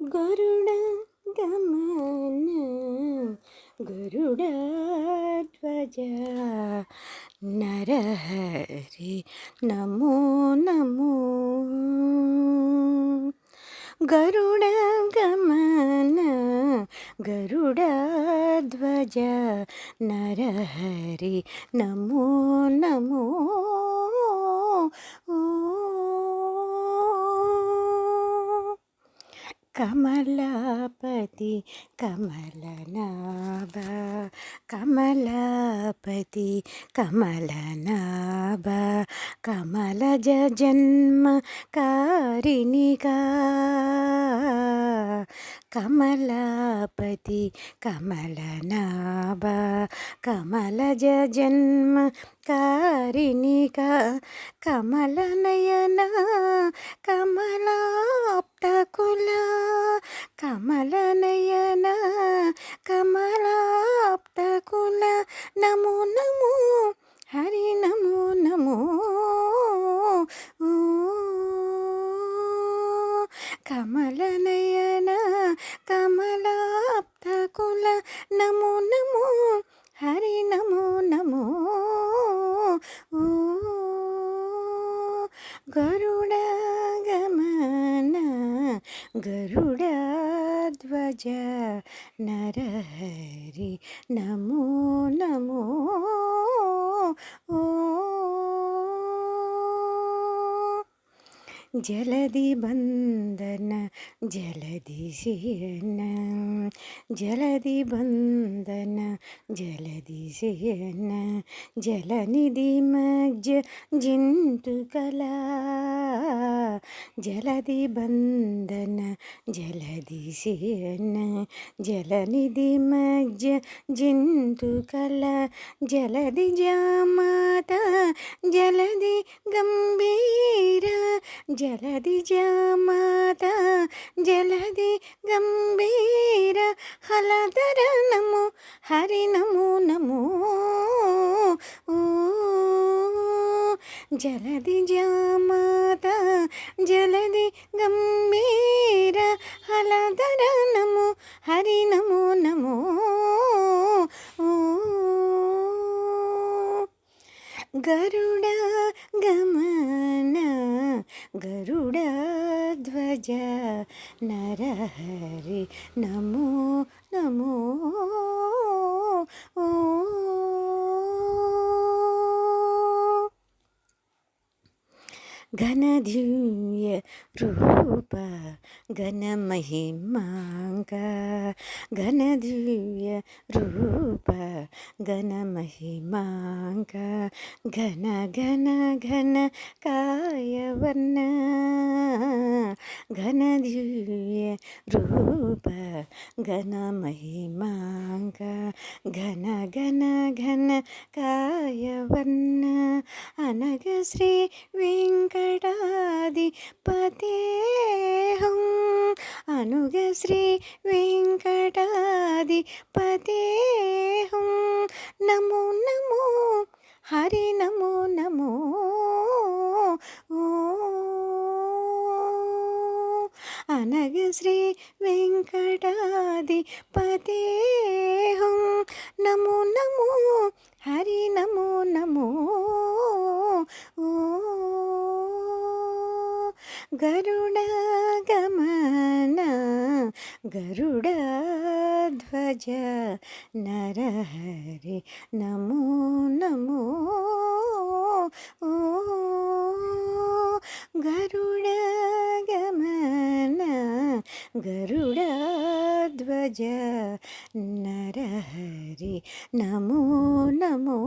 గరుడ గమన గరుడధ్వజ నరహరి నమో నమో గరుడ గమన గరుడధ్వజ నరహరి నమో నమో కమలాపతి కమలనాభ కమలాపతి కమలనాభ కమలజ జన్మ కారిణిగా కమలాపతి కమలనాభ కమలజ జన్మ కారిణిగా కమలనయన కమలాప్తకుల కమలనయన కమలాప్తకుల నమో నమో హరి నమో నమో కమలనయన కమలాప్తకుల నమో నమో హరి నమో నమో గరుడ గమన గరుడధ్వజ నరహరి నమో నమో జలధి బంధన జలధి శయన జలధి బంధన జలధి శయన జలనిధి మధ్య జింతుకలా జలధి బంధన జలధి శయన జలనిధి మధ్య జింతుకల జలధి జామాత జలధి గంభీర జలధి జామాత జలధి గంభీర హలధర నమో హరి నమో నమో జలధి జామాత జలధి గంభీర హలధర నమో హరి నమో నమో గరుడ గమన గరుడధ్వజ నరహరి నమో నమో ఘనదివ్య రూప ఘనమహిమాంగ ఘనదివ్య రూప ఘనమహిమాంగ ఘన ఘన ఘన కాయవర్ణ ఘనదివ్య రూప ఘనమహిమాంగ ఘన ఘన ఘన కాయవర్ణ అనగ శ్రీ వెంకటాధిపతేహం అనుగ శ్రీ వెంకటాధిపతేహం నమో నమో హరి నమో నమో అనగ శ్రీ వెంకటాధిపతేహం నమో నమో హరి నమో నమో గరుడ గమన గరుడధ్వజ నరహరి నమో నమో గరుడ గమన గరుడధ్వజ నరహరి నమో నమో